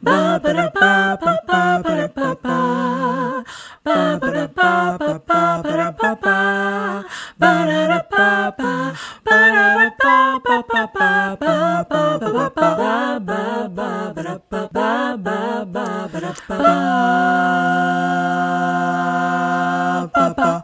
Ba ba da ba ba ba ba da ba ba. Ba ba da ba ba ba ba da ba ba. Ba da da ba ba ba da ba ba ba ba ba ba ba ba ba ba ba ba da ba ba ba ba ba da ba ba ba.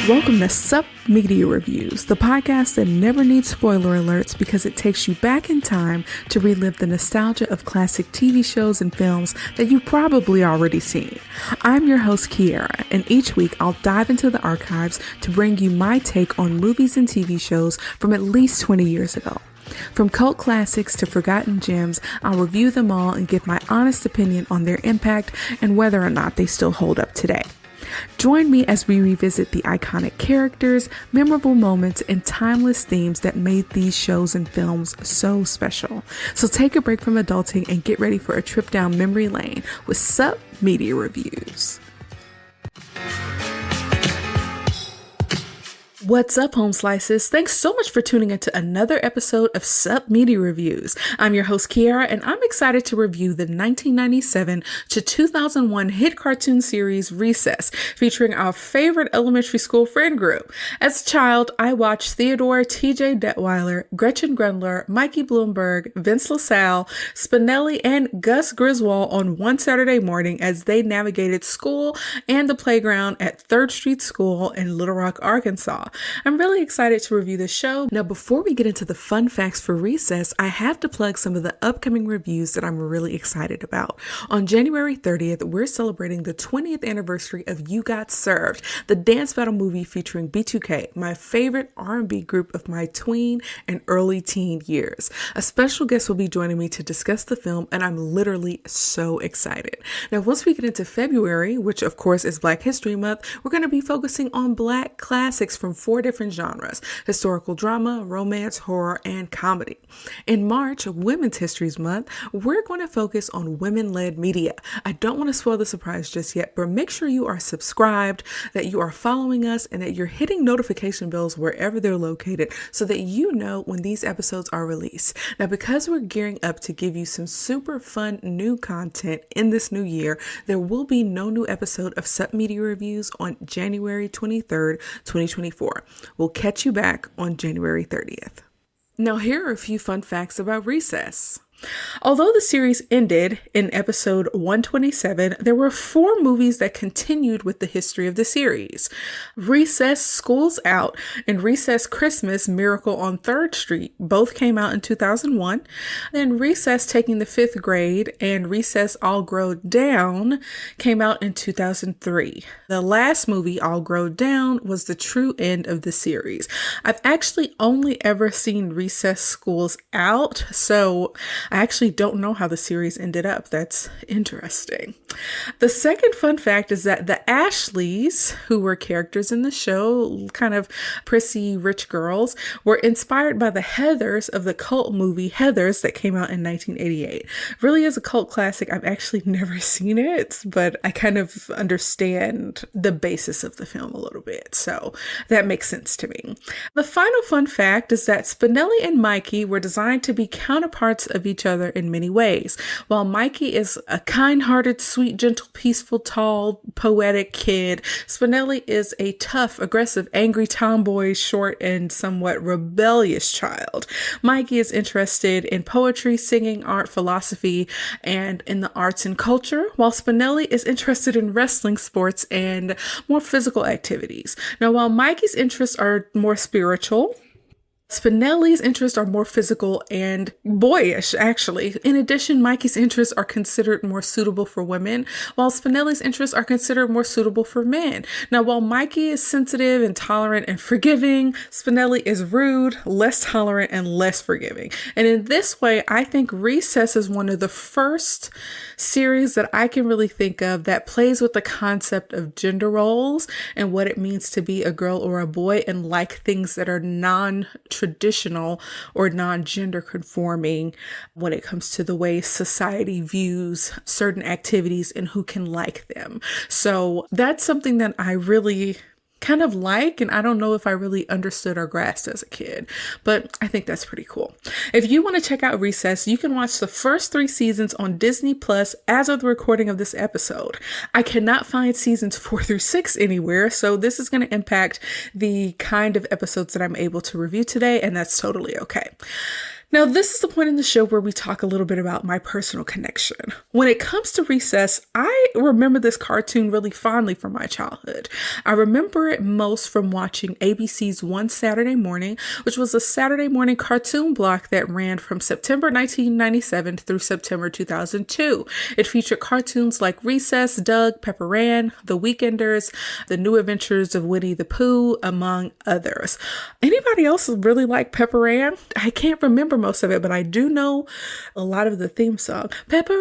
Welcome to Sup Media Reviews, the podcast that never needs spoiler alerts because it takes you back in time to relive the nostalgia of classic TV shows and films that you've probably already seen. I'm your host, Kiara, and each week I'll dive into the archives to bring you my take on movies and TV shows from at least 20 years ago. From cult classics to forgotten gems, I'll review them all and give my honest opinion on their impact and whether or not they still hold up today. Join me as we revisit the iconic characters, memorable moments, and timeless themes that made these shows and films so special. So take a break from adulting and get ready for a trip down memory lane with Sup Media Reviews. What's up, home slices? Thanks so much for tuning into another episode of Sup Media Reviews. I'm your host, Kiara, and I'm excited to review the 1997 to 2001 hit cartoon series Recess, featuring our favorite elementary school friend group. As a child, I watched Theodore T.J. Detweiler, Gretchen Grundler, Mikey Bloomberg, Vince LaSalle, Spinelli, and Gus Griswold on one Saturday morning as they navigated school and the playground at 3rd Street School in Little Rock, Arkansas. I'm really excited to review this show. Now, before we get into the fun facts for Recess, I have to plug some of the upcoming reviews that I'm really excited about. On January 30th, we're celebrating the 20th anniversary of You Got Served, the dance battle movie featuring B2K, my favorite R&B group of my tween and early teen years. A special guest will be joining me to discuss the film, and I'm literally so excited. Now, once we get into February, which of course is Black History Month, we're going to be focusing on Black classics from 4 different genres: historical drama, romance, horror, and comedy. In March, Women's History Month, we're going to focus on women-led media. I don't want to spoil the surprise just yet, but make sure you are subscribed, that you are following us, and that you're hitting notification bells wherever they're located so that you know when these episodes are released. Now, because we're gearing up to give you some super fun new content in this new year, there will be no new episode of Sup Media Reviews on January 23rd, 2024. We'll catch you back on January 30th. Now, here are a few fun facts about Recess. Although the series ended in episode 127, there were 4 movies that continued with the history of the series. Recess School's Out and Recess Christmas Miracle on 3rd Street both came out in 2001. Then Recess Taking the 5th Grade and Recess All Grow Down came out in 2003. The last movie, All Grow Down, was the true end of the series. I've actually only ever seen Recess School's Out, so I actually don't know how the series ended up. That's interesting. The second fun fact is that the Ashleys, who were characters in the show, kind of prissy rich girls, were inspired by the Heathers of the cult movie Heathers that came out in 1988. Really is a cult classic. I've actually never seen it, but I kind of understand the basis of the film a little bit, so that makes sense to me. The final fun fact is that Spinelli and Mikey were designed to be counterparts of each other in many ways. While Mikey is a kind-hearted, sweet, gentle, peaceful, tall, poetic kid, Spinelli is a tough, aggressive, angry tomboy, short, and somewhat rebellious child. Mikey is interested in poetry, singing, art, philosophy, and in the arts and culture, while Spinelli is interested in wrestling, sports, and more physical activities. Now, while Mikey's interests are more spiritual, Spinelli's interests are more physical and boyish, actually. In addition, Mikey's interests are considered more suitable for women, while Spinelli's interests are considered more suitable for men. Now, while Mikey is sensitive and tolerant and forgiving, Spinelli is rude, less tolerant, and less forgiving. And in this way, I think Recess is one of the first series that I can really think of that plays with the concept of gender roles and what it means to be a girl or a boy and like things that are non-traditional traditional or non-gender conforming when it comes to the way society views certain activities and who can like them. So that's something that I really kind of like, and I don't know if I really understood or grasped as a kid, but I think that's pretty cool. If you want to check out Recess, you can watch the first 3 seasons on Disney Plus as of the recording of this episode. I cannot find seasons 4 through 6 anywhere, so this is going to impact the kind of episodes that I'm able to review today, and that's totally okay. Now, this is the point in the show where we talk a little bit about my personal connection. When it comes to Recess, I remember this cartoon really fondly from my childhood. I remember it most from watching ABC's One Saturday Morning, which was a Saturday morning cartoon block that ran from September 1997 through September 2002. It featured cartoons like Recess, Doug, Pepper Ann, The Weekenders, The New Adventures of Winnie the Pooh, among others. Anybody else really like Pepper Ann? I can't remember most of it, but I do know a lot of the theme song. Pepper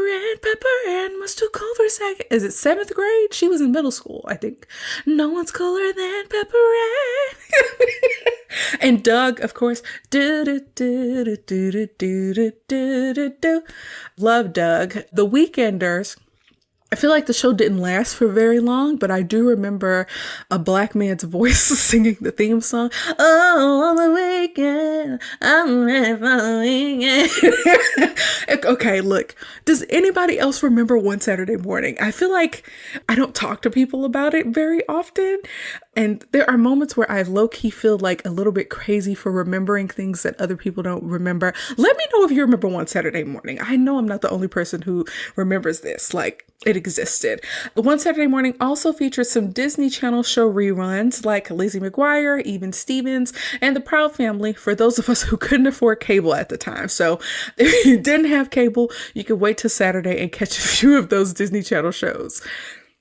Ann, much too cold for a second. Is it 7th grade? She was in middle school, I think. No one's cooler than Pepper Ann. And Doug, of course. Love Doug. The Weekenders. I feel like the show didn't last for very long, but I do remember a black man's voice singing the theme song. Oh, on the weekend, I'm ready for the weekend. Okay, look, does anybody else remember One Saturday Morning? I feel like I don't talk to people about it very often. And there are moments where I low-key feel like a little bit crazy for remembering things that other people don't remember. Let me know if you remember One Saturday Morning. I know I'm not the only person who remembers this. Like, it existed. One Saturday Morning also featured some Disney Channel show reruns like Lizzie McGuire, Even Stevens, and The Proud Family for those of us who couldn't afford cable at the time. So if you didn't have cable, you could wait till Saturday and catch a few of those Disney Channel shows.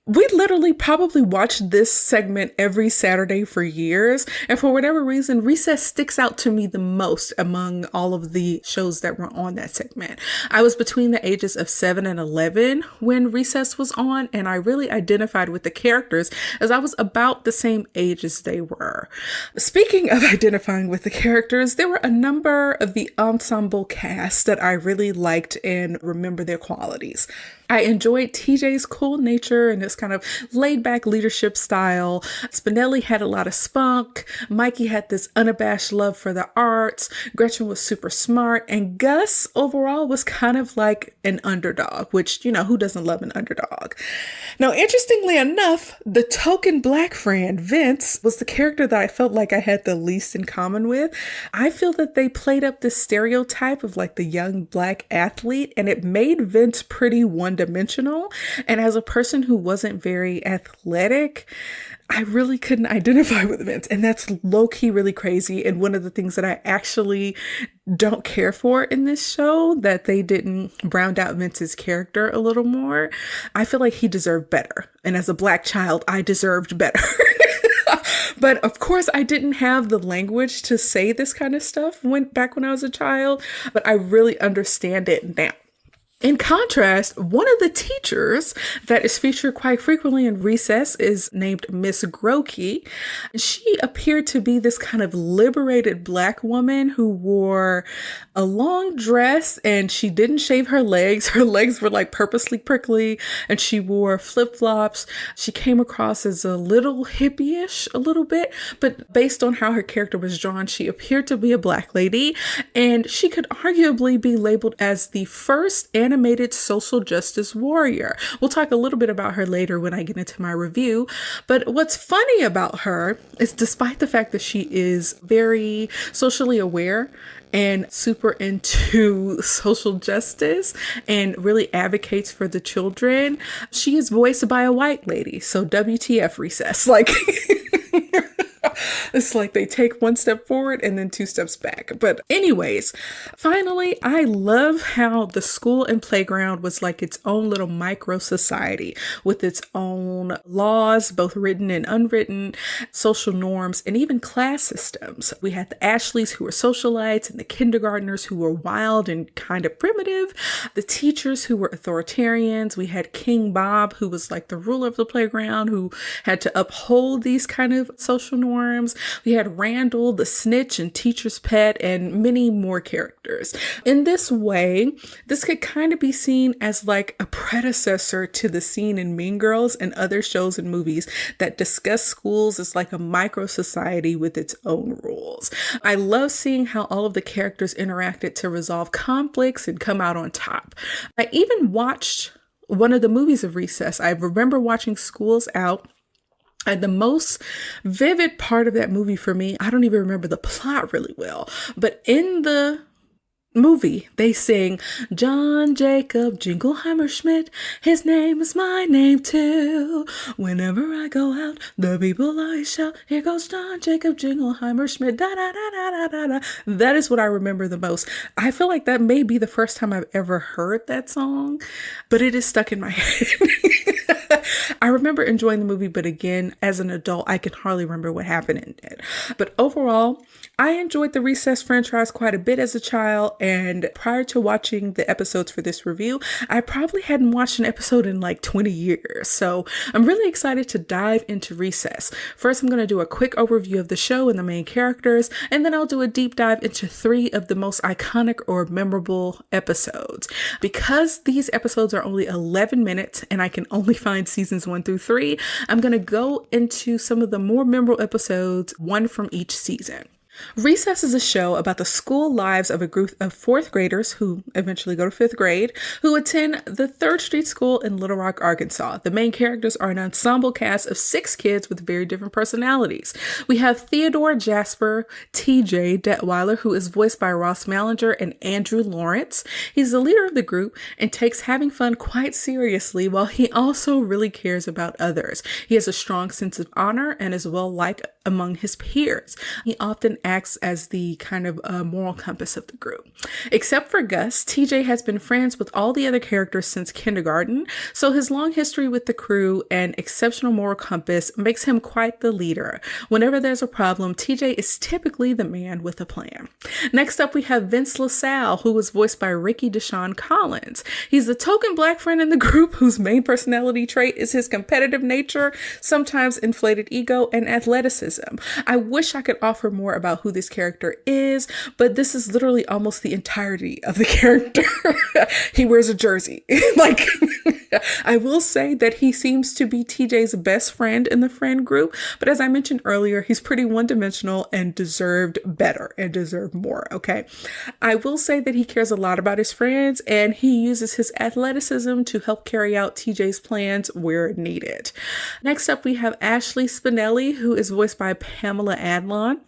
We literally probably watched this segment every Saturday for years, and for whatever reason, Recess sticks out to me the most among all of the shows that were on that segment. I was between the ages of 7 and 11 when Recess was on, and I really identified with the characters as I was about the same age as they were. Speaking of identifying with the characters, there were a number of the ensemble cast that I really liked and remember their qualities. I enjoyed TJ's cool nature and his kind of laid back leadership style. Spinelli had a lot of spunk. Mikey had this unabashed love for the arts. Gretchen was super smart. And Gus overall was kind of like an underdog, which, you know, who doesn't love an underdog? Now, interestingly enough, the token black friend, Vince, was the character that I felt like I had the least in common with. I feel that they played up this stereotype of like the young black athlete, and it made Vince pretty one-dimensional. And as a person who wasn't very athletic, I really couldn't identify with Vince. And that's low-key really crazy. And one of the things that I actually don't care for in this show, that they didn't round out Vince's character a little more. I feel like he deserved better. And as a black child, I deserved better. But of course, I didn't have the language to say this kind of stuff back when I was a child, but I really understand it now. In contrast, one of the teachers that is featured quite frequently in Recess is named Miss Grokey. She appeared to be this kind of liberated black woman who wore a long dress and she didn't shave her legs. Her legs were like purposely prickly and she wore flip-flops. She came across as a little hippie-ish a little bit, but based on how her character was drawn, she appeared to be a black lady, and she could arguably be labeled as the first animated social justice warrior. We'll talk a little bit about her later when I get into my review. But what's funny about her is, despite the fact that she is very socially aware and super into social justice and really advocates for the children, she is voiced by a white lady. So WTF, Recess. Like, it's like they take one step forward and then 2 steps back. But anyways, finally, I love how the school and playground was like its own little micro society with its own laws, both written and unwritten, social norms, and even class systems. We had the Ashleys, who were socialites, and the kindergartners, who were wild and kind of primitive, the teachers, who were authoritarians. We had King Bob, who was like the ruler of the playground, who had to uphold these kind of social norms. We had Randall, the snitch and teacher's pet, and many more characters. In this way, this could kind of be seen as like a predecessor to the scene in Mean Girls and other shows and movies that discuss schools as like a micro society with its own rules. I love seeing how all of the characters interacted to resolve conflicts and come out on top. I even watched one of the movies of Recess. I remember watching Schools Out. And the most vivid part of that movie for me, I don't even remember the plot really well, but in the movie, they sing, John Jacob Jingleheimer Schmidt, his name is my name too. Whenever I go out, the people always shout, here goes John Jacob Jingleheimer Schmidt, da da da da da da da. That is what I remember the most. I feel like that may be the first time I've ever heard that song, but it is stuck in my head. I remember enjoying the movie, but again, as an adult, I can hardly remember what happened in it. But overall, I enjoyed the Recess franchise quite a bit as a child, and prior to watching the episodes for this review, I probably hadn't watched an episode in like 20 years. So I'm really excited to dive into Recess. First, I'm going to do a quick overview of the show and the main characters, and then I'll do a deep dive into 3 of the most iconic or memorable episodes. Because these episodes are only 11 minutes and I can only find seasons 1 through 3, I'm going to go into some of the more memorable episodes, one from each season. Recess is a show about the school lives of a group of 4th graders who eventually go to 5th grade, who attend the 3rd Street School in Little Rock, Arkansas. The main characters are an ensemble cast of 6 kids with very different personalities. We have Theodore Jasper TJ Detweiler, who is voiced by Ross Malinger, and Andrew Lawrence. He's the leader of the group and takes having fun quite seriously, while he also really cares about others. He has a strong sense of honor and is well liked among his peers. He often acts as the kind of moral compass of the group. Except for Gus, TJ has been friends with all the other characters since kindergarten, so his long history with the crew and exceptional moral compass makes him quite the leader. Whenever there's a problem, TJ is typically the man with a plan. Next up, we have Vince LaSalle, who was voiced by Ricky Deshawn Collins. He's the token black friend in the group whose main personality trait is his competitive nature, sometimes inflated ego, and athleticism. I wish I could offer more about who this character is, but this is literally almost the entirety of the character. He wears a jersey. Like, I will say that he seems to be TJ's best friend in the friend group, but as I mentioned earlier, he's pretty one-dimensional and deserved better and deserved more, okay? I will say that he cares a lot about his friends, and he uses his athleticism to help carry out TJ's plans where needed. Next up, we have Ashley Spinelli, who is voiced by Pamela Adlon.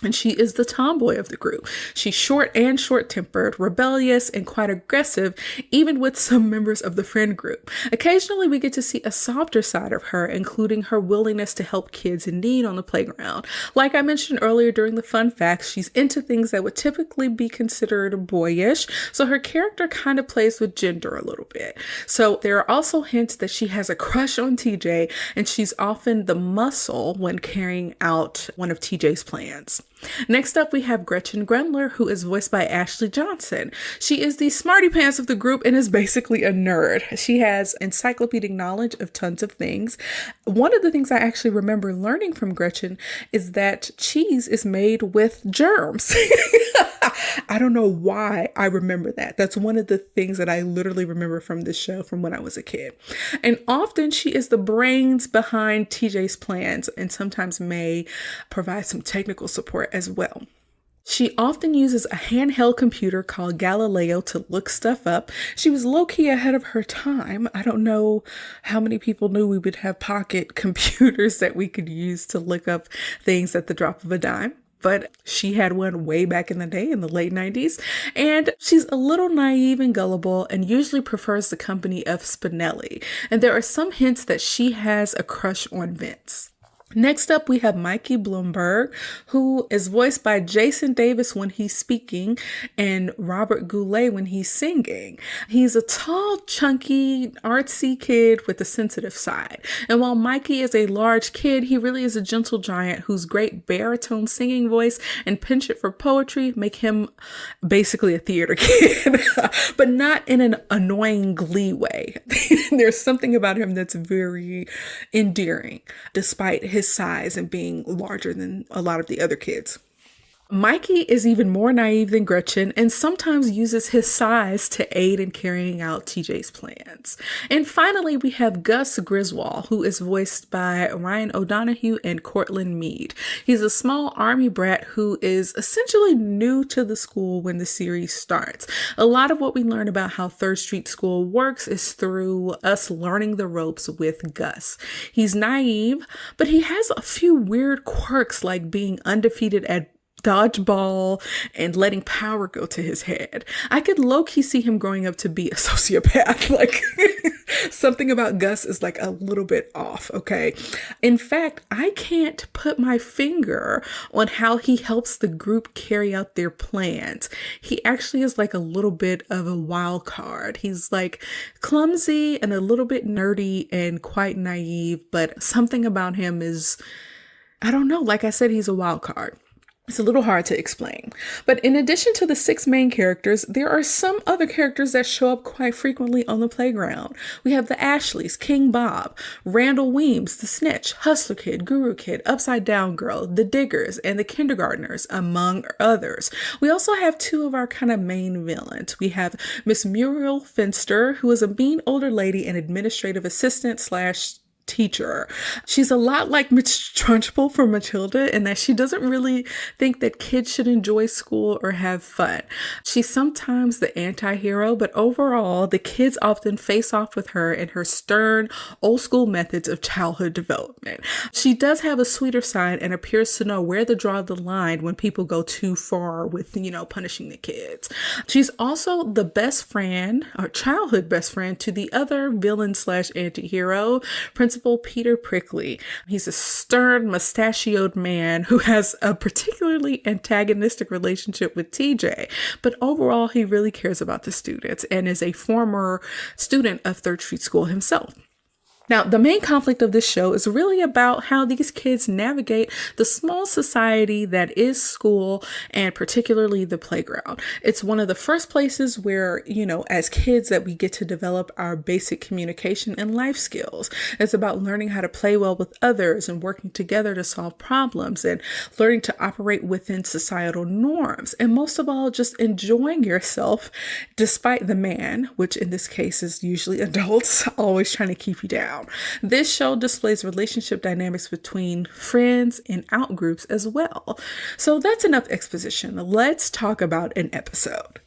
And she is the tomboy of the group. She's short and short-tempered, rebellious, and quite aggressive, even with some members of the friend group. Occasionally, we get to see a softer side of her, including her willingness to help kids in need on the playground. Like I mentioned earlier during the fun facts, she's into things that would typically be considered boyish, so her character kind of plays with gender a little bit. So there are also hints that she has a crush on TJ, and she's often the muscle when carrying out one of TJ's plans. Next up, we have Gretchen Grundler, who is voiced by Ashley Johnson. She is the smarty pants of the group and is basically a nerd. She has encyclopedic knowledge of tons of things. One of the things I actually remember learning from Gretchen is that cheese is made with germs. I don't know why I remember that. That's one of the things that I literally remember from this show from when I was a kid. And often she is the brains behind TJ's plans and sometimes may provide some technical support as well. She often uses a handheld computer called Galileo to look stuff up. She was low-key ahead of her time. I don't know how many people knew we would have pocket computers that we could use to look up things at the drop of a dime. But she had one way back in the day in the late 90s. And she's a little naive and gullible and usually prefers the company of Spinelli. And there are some hints that she has a crush on Vince. Next up, we have Mikey Bloomberg, who is voiced by Jason Davis when he's speaking and Robert Goulet when he's singing. He's a tall, chunky, artsy kid with a sensitive side. And while Mikey is a large kid, he really is a gentle giant whose great baritone singing voice and penchant for poetry make him basically a theater kid, but not in an annoying glee way. There's something about him that's very endearing, despite his his size and being larger than a lot of the other kids. Mikey is even more naive than Gretchen and sometimes uses his size to aid in carrying out TJ's plans. And finally, we have Gus Griswold, who is voiced by Ryan O'Donoghue and Cortland Meade. He's a small army brat who is essentially new to the school when the series starts. A lot of what we learn about how Third Street School works is through us learning the ropes with Gus. He's naive, but he has a few weird quirks like being undefeated at dodgeball and letting power go to his head. I could low-key see him growing up to be a sociopath. Like something about Gus is like a little bit off, okay? In fact, I can't put my finger on how he helps the group carry out their plans. He actually is like a little bit of a wild card. He's like clumsy and a little bit nerdy and quite naive, but something about him is, I don't know, like I said, he's a wild card. It's a little hard to explain. But in addition to the 6 main characters, there are some other characters that show up quite frequently on the playground. We have the Ashleys, King Bob, Randall Weems, the Snitch, Hustler Kid, Guru Kid, Upside Down Girl, the Diggers, and the Kindergartners, among others. We also have 2 of our kind of main villains. We have Miss Muriel Finster, who is a mean older lady and administrative assistant / teacher. She's a lot like Miss Trunchbull from Matilda in that she doesn't really think that kids should enjoy school or have fun. She's sometimes the anti-hero, but overall, the kids often face off with her and her stern, old school methods of childhood development. She does have a sweeter side and appears to know where to draw the line when people go too far with, punishing the kids. She's also the best friend, or childhood best friend, to the other villain / anti-hero, Principal Peter Prickly. He's a stern, mustachioed man who has a particularly antagonistic relationship with TJ, but overall he really cares about the students and is a former student of Third Street School himself. Now, the main conflict of this show is really about how these kids navigate the small society that is school and particularly the playground. It's one of the first places where, as kids that we get to develop our basic communication and life skills. It's about learning how to play well with others and working together to solve problems and learning to operate within societal norms. And most of all, just enjoying yourself despite the man, which in this case is usually adults, always trying to keep you down. This show displays relationship dynamics between friends and outgroups as well. So that's enough exposition. Let's talk about an episode.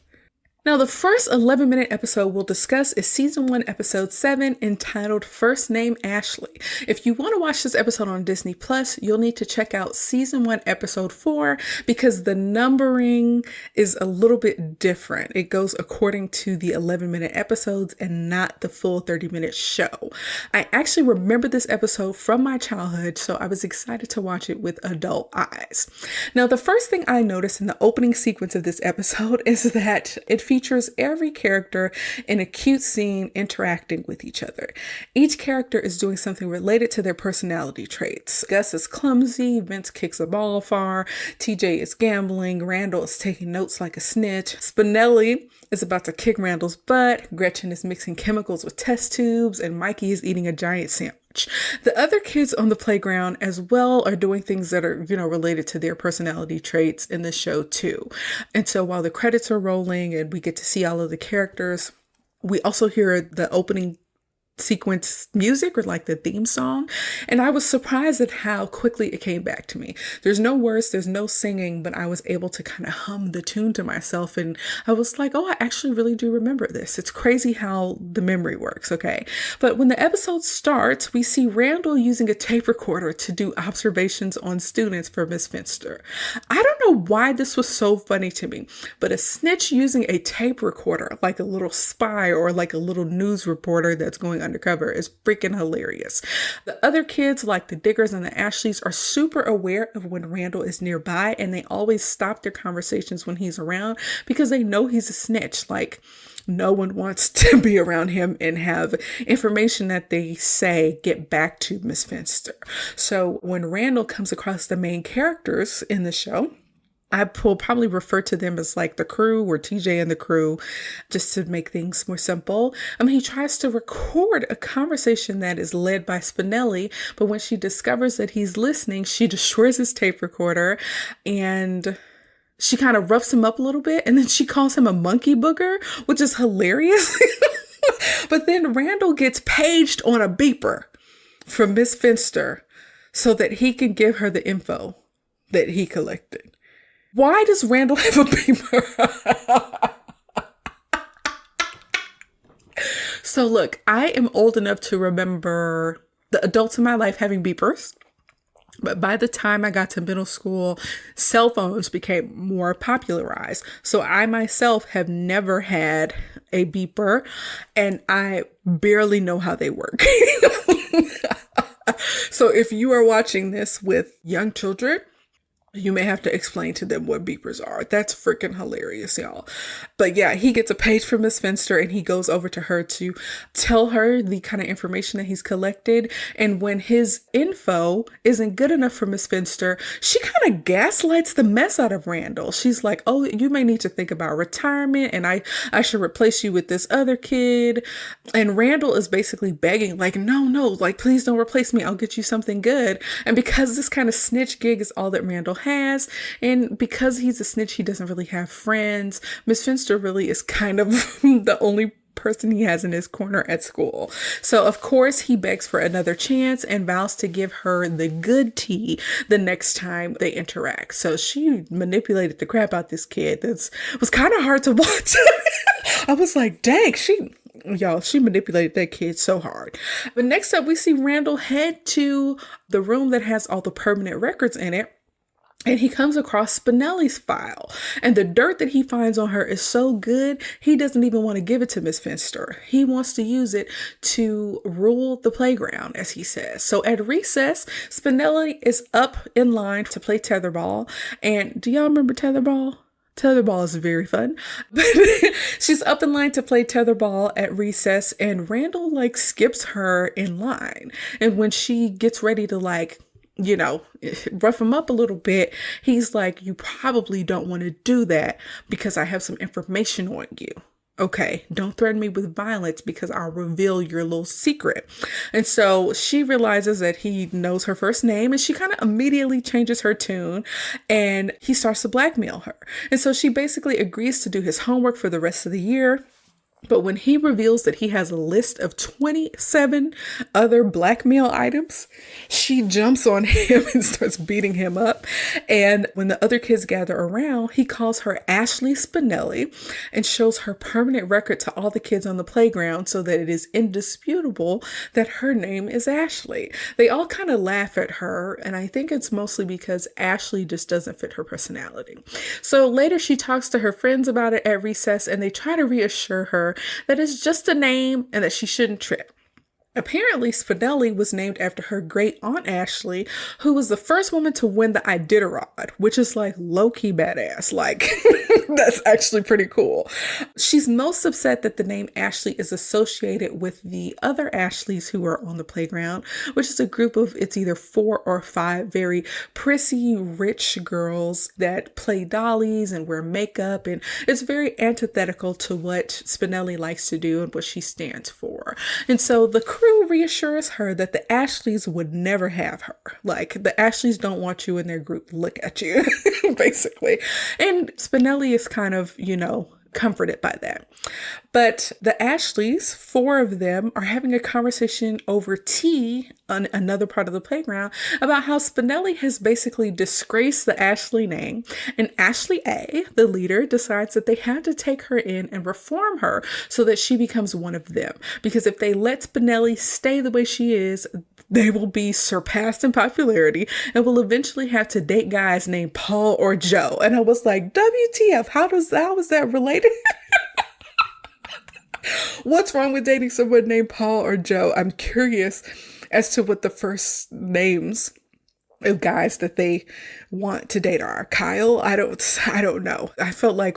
Now, the first 11-minute episode we'll discuss is season 1, episode 7, entitled First Name Ashley. If you want to watch this episode on Disney Plus, you'll need to check out season 1, episode 4, because the numbering is a little bit different. It goes according to the 11-minute episodes and not the full 30-minute show. I actually remember this episode from my childhood, so I was excited to watch it with adult eyes. Now, the first thing I noticed in the opening sequence of this episode is that it features every character in a cute scene interacting with each other. Each character is doing something related to their personality traits. Gus is clumsy, Vince kicks a ball far, TJ is gambling, Randall is taking notes like a snitch, Spinelli is about to kick Randall's butt, Gretchen is mixing chemicals with test tubes, and Mikey is eating a giant sandwich. The other kids on the playground as well are doing things that are, related to their personality traits in the show too. And so while the credits are rolling and we get to see all of the characters, we also hear the opening sequence music, or like the theme song, and I was surprised at how quickly it came back to me. There's no words, there's no singing, but I was able to kind of hum the tune to myself, and I was like, oh, I actually really do remember this. It's crazy how the memory works, okay? But when the episode starts, we see Randall using a tape recorder to do observations on students for Miss Finster. I don't know why this was so funny to me, but a snitch using a tape recorder, like a little spy or like a little news reporter that's going undercover, is freaking hilarious. The other kids, like the Diggers and the Ashleys, are super aware of when Randall is nearby, and they always stop their conversations when he's around because they know he's a snitch. Like, no one wants to be around him and have information that they say get back to Miss Finster. So when Randall comes across the main characters in the show, I will probably refer to them as like the crew or TJ and the crew just to make things more simple. He tries to record a conversation that is led by Spinelli, but when she discovers that he's listening, she destroys his tape recorder and she kind of roughs him up a little bit, and then she calls him a monkey booger, which is hilarious. But then Randall gets paged on a beeper from Miss Finster so that he can give her the info that he collected. Why does Randall have a beeper? So look, I am old enough to remember the adults in my life having beepers. But by the time I got to middle school, cell phones became more popularized. So I myself have never had a beeper, and I barely know how they work. So if you are watching this with young children, you may have to explain to them what beepers are. That's freaking hilarious, y'all. But yeah, he gets a page from Miss Finster and he goes over to her to tell her the kind of information that he's collected. And when his info isn't good enough for Miss Finster, she kind of gaslights the mess out of Randall. She's like, oh, you may need to think about retirement and I should replace you with this other kid. And Randall is basically begging, like, no, like, please don't replace me. I'll get you something good. And because this kind of snitch gig is all that Randall has, and because he's a snitch, he doesn't really have friends. Miss Finster really is kind of the only person he has in his corner at school. So of course he begs for another chance and vows to give her the good tea the next time they interact. So she manipulated the crap out this kid. That was kind of hard to watch. I was like, dang, she manipulated that kid so hard. But next up, we see Randall head to the room that has all the permanent records in it. And he comes across Spinelli's file, and the dirt that he finds on her is so good, he doesn't even want to give it to Miss Finster. He wants to use it to rule the playground, as he says. So at recess, Spinelli is up in line to play tetherball. And do y'all remember tetherball? Tetherball is very fun. But she's up in line to play tetherball at recess, and Randall skips her in line. And when she gets ready to rough him up a little bit, he's like, you probably don't want to do that because I have some information on you. Okay, don't threaten me with violence because I'll reveal your little secret. And so she realizes that he knows her first name, and she kind of immediately changes her tune and he starts to blackmail her. And so she basically agrees to do his homework for the rest of the year. But when he reveals that he has a list of 27 other blackmail items, she jumps on him and starts beating him up. And when the other kids gather around, he calls her Ashley Spinelli and shows her permanent record to all the kids on the playground so that it is indisputable that her name is Ashley. They all kind of laugh at her, and I think it's mostly because Ashley just doesn't fit her personality. So later she talks to her friends about it at recess, and they try to reassure her that it's just a name and that she shouldn't trip. Apparently, Spinelli was named after her great aunt Ashley, who was the first woman to win the Iditarod, which is low-key badass. That's actually pretty cool. She's most upset that the name Ashley is associated with the other Ashleys who are on the playground, which is a group of, it's either 4 or 5 very prissy, rich girls that play dollies and wear makeup. And it's very antithetical to what Spinelli likes to do and what she stands for. And so the crew reassures her that the Ashleys would never have her. The Ashleys don't want you in their group. Look at you, basically. And Spinelli is kind of, comforted by that. But the Ashleys, 4 of them, are having a conversation over tea on another part of the playground about how Spinelli has basically disgraced the Ashley name. And Ashley A, the leader, decides that they have to take her in and reform her so that she becomes one of them. Because if they let Spinelli stay the way she is, they will be surpassed in popularity and will eventually have to date guys named Paul or Joe. And I was like, WTF, how is that related? What's wrong with dating someone named Paul or Joe? I'm curious as to what the first names of guys that they want to date are. Kyle, I don't know. I felt like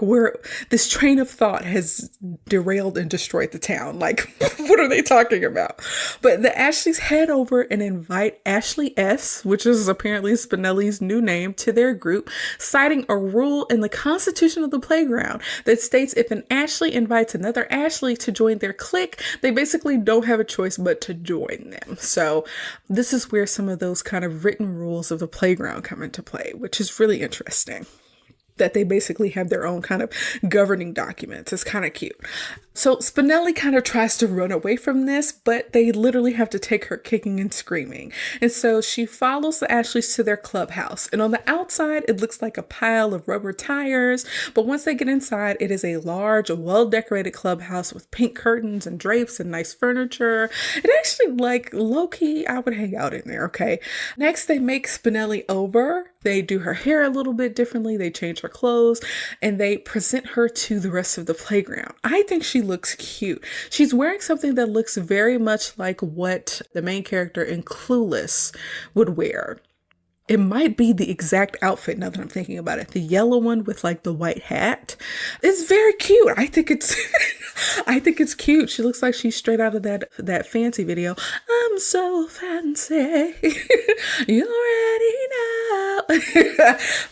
this train of thought has derailed and destroyed the town. Like, what are they talking about? But the Ashleys head over and invite Ashley S., which is apparently Spinelli's new name, to their group, citing a rule in the constitution of the playground that states if an Ashley invites another Ashley to join their clique, they basically don't have a choice but to join them. So this is where some of those kind of written rules of the playground come into play, which is really interesting. That they basically have their own kind of governing documents. It's kind of cute. So Spinelli kind of tries to run away from this, but they literally have to take her kicking and screaming. And so she follows the Ashleys to their clubhouse. And on the outside, it looks like a pile of rubber tires. But once they get inside, it is a large, well-decorated clubhouse with pink curtains and drapes and nice furniture. It actually, like, low-key, I would hang out in there, okay? Next, they make Spinelli over. They do her hair a little bit differently. They change her clothes and they present her to the rest of the playground. I think she looks cute. She's wearing something that looks very much like what the main character in Clueless would wear. It might be the exact outfit now that I'm thinking about it. The yellow one with like the white hat. It's very cute. I think it's I think it's cute. She looks like she's straight out of that fancy video. I'm so fancy. You already know.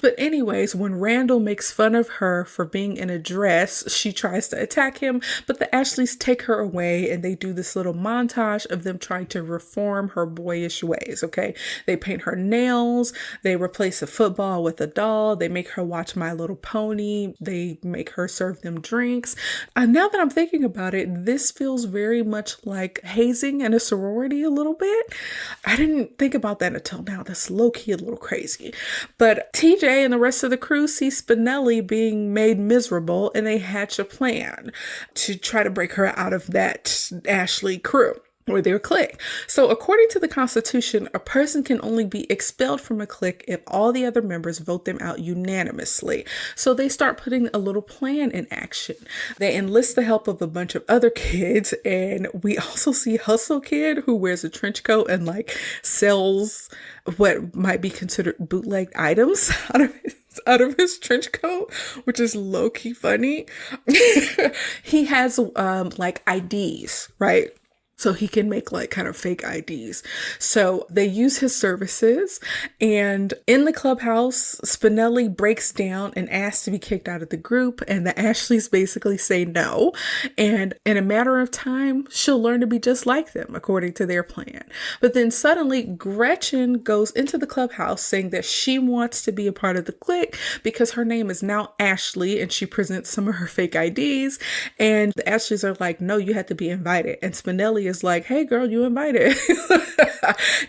But anyways, when Randall makes fun of her for being in a dress, she tries to attack him, but the Ashleys take her away and they do this little montage of them trying to reform her boyish ways, okay? They paint her nails. They replace a football with a doll. They make her watch My Little Pony. They make her serve them drinks. Now that I'm thinking about it, this feels very much like hazing in a sorority a little bit. I didn't think about that until now. That's low-key a little crazy. But TJ and the rest of the crew see Spinelli being made miserable and they hatch a plan to try to break her out of that Ashley crew. Or their clique. So according to the Constitution, a person can only be expelled from a clique if all the other members vote them out unanimously. So they start putting a little plan in action. They enlist the help of a bunch of other kids, and we also see Hustle Kid, who wears a trench coat and like sells what might be considered bootleg items out of his trench coat, which is low-key funny. He has like IDs, right? So he can make like kind of fake IDs. So they use his services, and in the clubhouse, Spinelli breaks down and asks to be kicked out of the group, and the Ashleys basically say no. And in a matter of time, she'll learn to be just like them, according to their plan. But then suddenly Gretchen goes into the clubhouse saying that she wants to be a part of the clique because her name is now Ashley, and she presents some of her fake IDs. And the Ashleys are like, no, you have to be invited. And Spinelli is like, hey girl, you invited.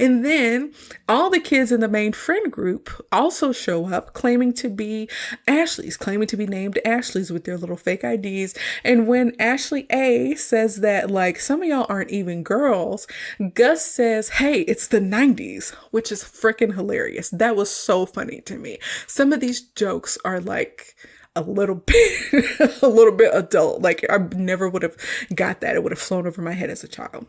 And then all the kids in the main friend group also show up claiming to be Ashleys, claiming to be named Ashleys with their little fake IDs. And when Ashley A says that like some of y'all aren't even girls, Gus says, hey, it's the 90s, which is freaking hilarious. That was so funny to me. Some of these jokes are like a little bit adult. Like I never would have got that. It would have flown over my head as a child.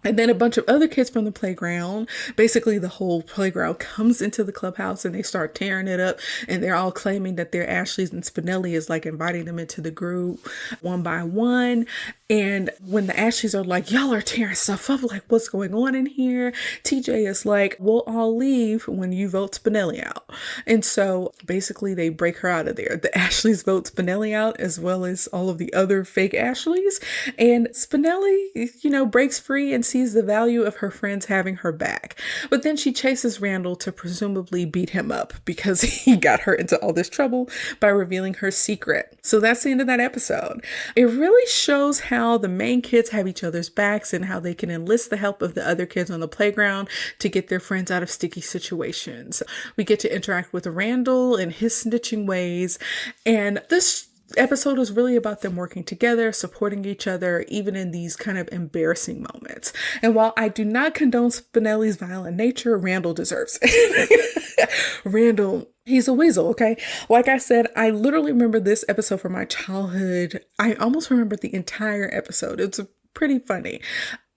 And then a bunch of other kids from the playground, basically the whole playground, comes into the clubhouse and they start tearing it up. And they're all claiming that they're Ashleys, and Spinelli is like inviting them into the group one by one. And when the Ashleys are like, y'all are tearing stuff up, like what's going on in here? TJ is like, we'll all leave when you vote Spinelli out. And so basically they break her out of there. The Ashleys vote Spinelli out as well as all of the other fake Ashleys. And Spinelli, breaks free and sees the value of her friends having her back. But then she chases Randall to presumably beat him up because he got her into all this trouble by revealing her secret. So that's the end of that episode. It really shows how the main kids have each other's backs and how they can enlist the help of the other kids on the playground to get their friends out of sticky situations. We get to interact with Randall and his snitching ways, and this episode is really about them working together, supporting each other, even in these kind of embarrassing moments. And while I do not condone Spinelli's violent nature, Randall deserves it. Randall, he's a weasel, okay? Like I said, I literally remember this episode from my childhood. I almost remember the entire episode. It's pretty funny.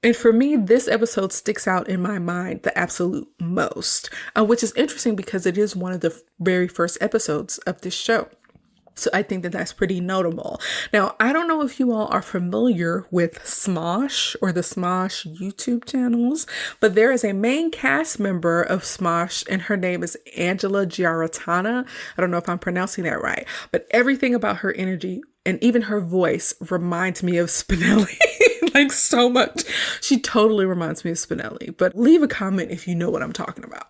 And for me, this episode sticks out in my mind the absolute most, which is interesting because it is one of the very first episodes of this show. So I think that that's pretty notable. Now, I don't know if you all are familiar with Smosh or the Smosh YouTube channels, but there is a main cast member of Smosh and her name is Angela Giarratana. I don't know if I'm pronouncing that right, but everything about her energy and even her voice reminds me of Spinelli. Like so much. She totally reminds me of Spinelli, but leave a comment if you know what I'm talking about.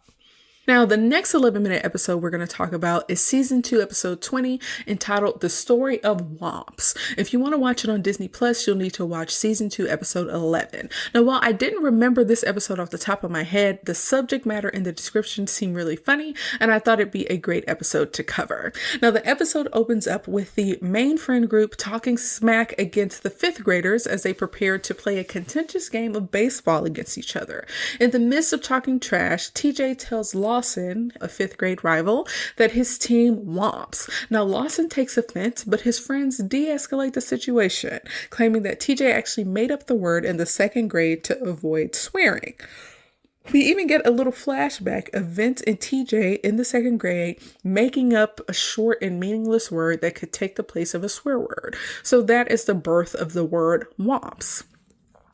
Now, the next 11-minute episode we're going to talk about is season 2, episode 20, entitled The Story of Womps. If you want to watch it on Disney Plus, you'll need to watch season 2, episode 11. Now, while I didn't remember this episode off the top of my head, the subject matter in the description seemed really funny, and I thought it'd be a great episode to cover. Now, the episode opens up with the main friend group talking smack against the 5th graders as they prepare to play a contentious game of baseball against each other. In the midst of talking trash, TJ tells Lawson, a 5th grade rival, that his team womps. Now, Lawson takes offense, but his friends de-escalate the situation, claiming that TJ actually made up the word in the 2nd grade to avoid swearing. We even get a little flashback of Vince and TJ in the 2nd grade making up a short and meaningless word that could take the place of a swear word. So that is the birth of the word womps.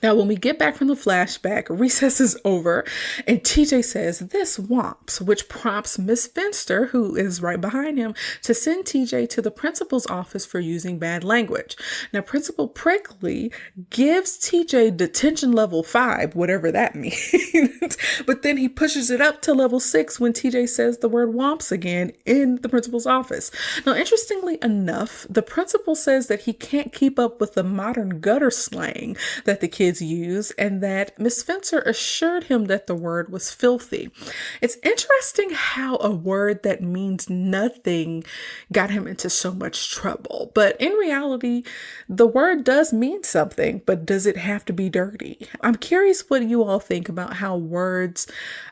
Now, when we get back from the flashback, recess is over, and TJ says, "This womps," which prompts Miss Finster, who is right behind him, to send TJ to the principal's office for using bad language. Now, Principal Prickly gives TJ detention level 5, whatever that means, but then he pushes it up to level 6 when TJ says the word womps again in the principal's office. Now, interestingly enough, the principal says that he can't keep up with the modern gutter slang that the kids use, and that Miss Finster assured him that the word was filthy. It's interesting how a word that means nothing got him into so much trouble. But in reality, the word does mean something, but does it have to be dirty? I'm curious what you all think about how words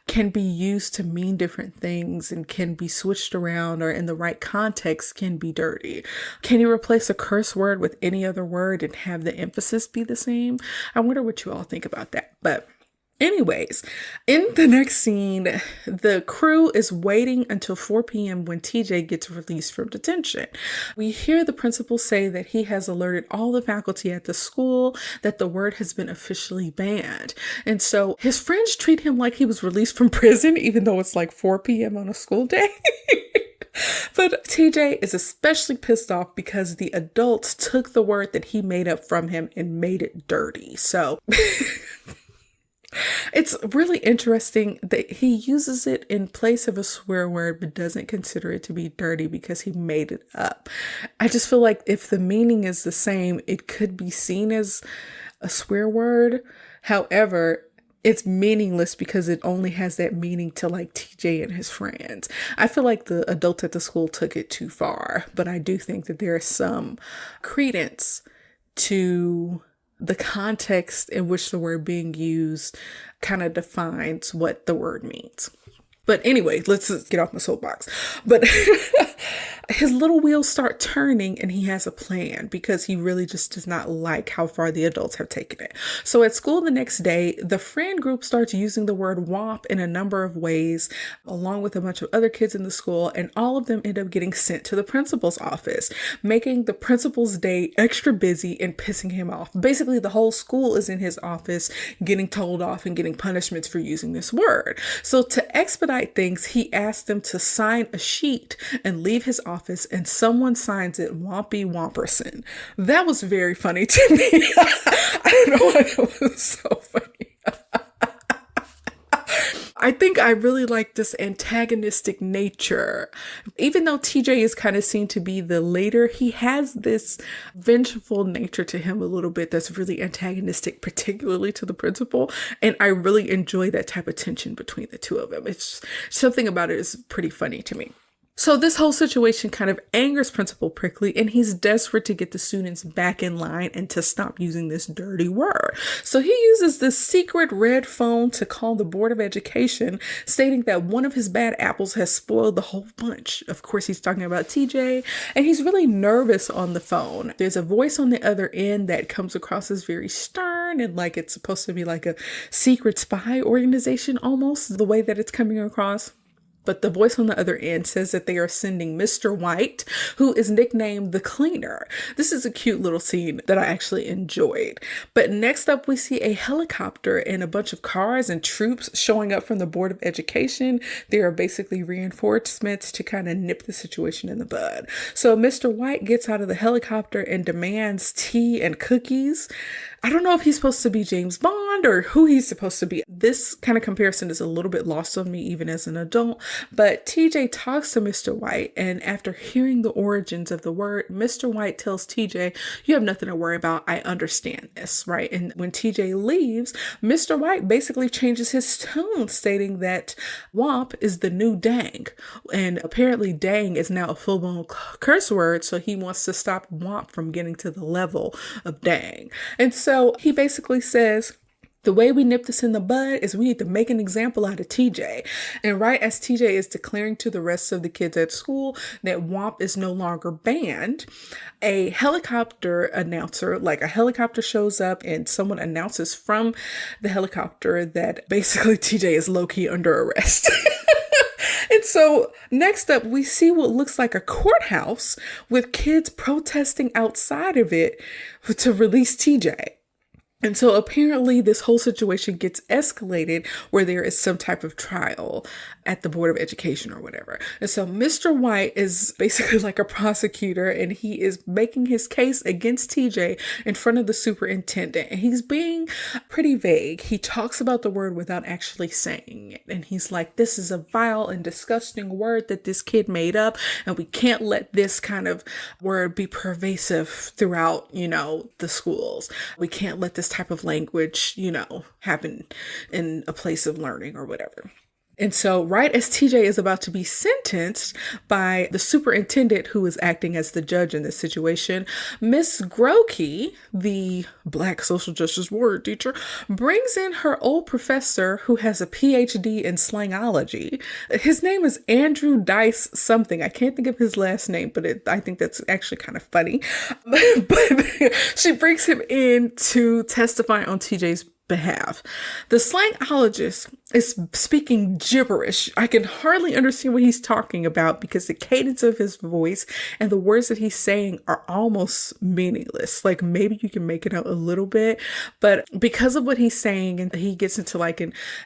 can be used to mean different things and can be switched around, or in the right context can be dirty. Can you replace a curse word with any other word and have the emphasis be the same? I wonder what you all think about that. But anyways, in the next scene, the crew is waiting until 4 p.m. when TJ gets released from detention. We hear the principal say that he has alerted all the faculty at the school that the word has been officially banned. And so his friends treat him like he was released from prison, even though it's like 4 p.m. on a school day. But TJ is especially pissed off because the adults took the word that he made up from him and made it dirty. So it's really interesting that he uses it in place of a swear word, but doesn't consider it to be dirty because he made it up. I just feel like if the meaning is the same, it could be seen as a swear word. However, it's meaningless because it only has that meaning to like TJ and his friends. I feel like the adults at the school took it too far, but I do think that there is some credence to the context in which the word being used kind of defines what the word means. But anyway, let's just get off my soapbox. But his little wheels start turning and he has a plan because he really just does not like how far the adults have taken it. So at school the next day, the friend group starts using the word womp in a number of ways, along with a bunch of other kids in the school, and all of them end up getting sent to the principal's office, making the principal's day extra busy and pissing him off. Basically, the whole school is in his office getting told off and getting punishments for using this word. So to expedite things, he asked them to sign a sheet and leave his office, and someone signs it Wompy Womperson. That was very funny to me. I don't know why that was so funny. I think I really like this antagonistic nature. Even though TJ is kind of seen to be the leader, he has this vengeful nature to him a little bit that's really antagonistic, particularly to the principal. And I really enjoy that type of tension between the two of them. It's something about it is pretty funny to me. So this whole situation kind of angers Principal Prickly, and he's desperate to get the students back in line and to stop using this dirty word. So he uses this secret red phone to call the Board of Education, stating that one of his bad apples has spoiled the whole bunch. Of course, he's talking about TJ, and he's really nervous on the phone. There's a voice on the other end that comes across as very stern learn, and like it's supposed to be like a secret spy organization almost, the way that it's coming across. But the voice on the other end says that they are sending Mr. White, who is nicknamed the Cleaner. This is a cute little scene that I actually enjoyed. But next up, we see a helicopter and a bunch of cars and troops showing up from the Board of Education. They are basically reinforcements to kind of nip the situation in the bud. So Mr. White gets out of the helicopter and demands tea and cookies. I don't know if he's supposed to be James Bond or who he's supposed to be. This kind of comparison is a little bit lost on me even as an adult, but TJ talks to Mr. White, and after hearing the origins of the word, Mr. White tells TJ, you have nothing to worry about. I understand this, right? And when TJ leaves, Mr. White basically changes his tone, stating that WOMP is the new dang. And apparently dang is now a full-blown curse word, so he wants to stop WOMP from getting to the level of dang. And so he basically says, the way we nip this in the bud is we need to make an example out of TJ. And right as TJ is declaring to the rest of the kids at school that WOMP is no longer banned, a helicopter announcer, like a helicopter shows up and someone announces from the helicopter that basically TJ is low-key under arrest. And so next up, we see what looks like a courthouse with kids protesting outside of it to release TJ. And so apparently this whole situation gets escalated where there is some type of trial at the Board of Education or whatever. And so Mr. White is basically like a prosecutor, and he is making his case against TJ in front of the superintendent. And he's being pretty vague. He talks about the word without actually saying it. And he's like, this is a vile and disgusting word that this kid made up, and we can't let this kind of word be pervasive throughout, the schools. We can't let this type of language, happen in a place of learning or whatever. And so right as TJ is about to be sentenced by the superintendent who is acting as the judge in this situation, Miss Grokey, the Black social justice word teacher, brings in her old professor who has a PhD in slangology. His name is Andrew Dice something. I can't think of his last name, but I think that's actually kind of funny. But she brings him in to testify on TJ's behalf. The slangologist is speaking gibberish. I can hardly understand what he's talking about because the cadence of his voice and the words that he's saying are almost meaningless. Like maybe you can make it out a little bit, but because of what he's saying, and he gets into like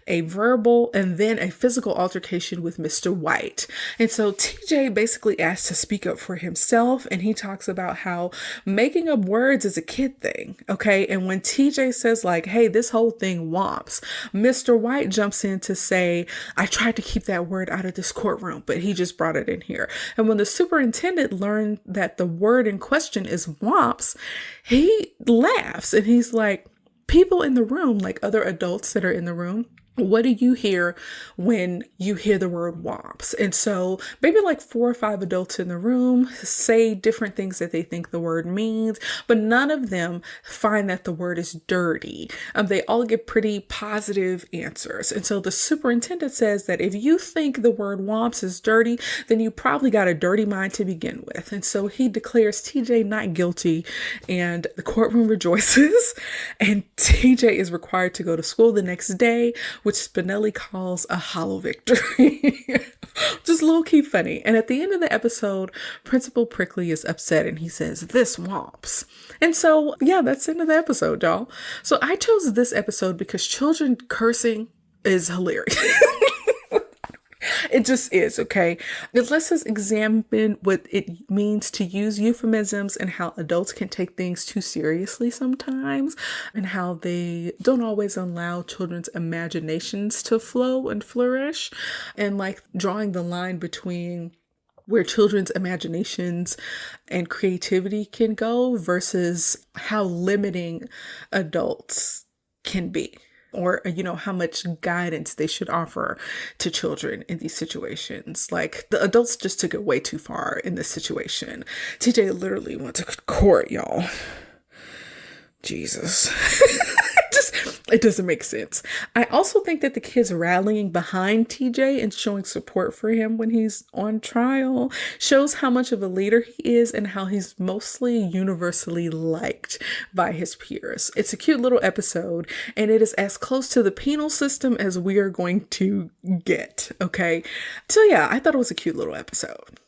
a verbal and then a physical altercation with Mr. White. And so TJ basically asks to speak up for himself, and he talks about how making up words is a kid thing. Okay. And when TJ says like, hey, this whole thing womps, Mr. White jumps in to say, I tried to keep that word out of this courtroom, but he just brought it in here. And when the superintendent learned that the word in question is womps, he laughs and he's like, people in the room, like other adults that are in the room, what do you hear when you hear the word WOMPs? And so maybe like 4 or 5 adults in the room say different things that they think the word means, but none of them find that the word is dirty. They all get pretty positive answers. And so the superintendent says that if you think the word WOMPs is dirty, then you probably got a dirty mind to begin with. And so he declares TJ not guilty, and the courtroom rejoices, and TJ is required to go to school the next day, which Spinelli calls a hollow victory. Just low-key funny. And at the end of the episode, Principal Prickly is upset and he says, this womps. And so, yeah, that's the end of the episode, y'all. So I chose this episode because children cursing is hilarious. It just is, okay? It lets us examine what it means to use euphemisms and how adults can take things too seriously sometimes, and how they don't always allow children's imaginations to flow and flourish, and like drawing the line between where children's imaginations and creativity can go versus how limiting adults can be. Or, how much guidance they should offer to children in these situations. Like, the adults just took it way too far in this situation. TJ literally went to court, y'all. Jesus. It doesn't make sense. I also think that the kids rallying behind TJ and showing support for him when he's on trial shows how much of a leader he is and how he's mostly universally liked by his peers. It's a cute little episode, and it is as close to the penal system as we are going to get, okay? So yeah, I thought it was a cute little episode.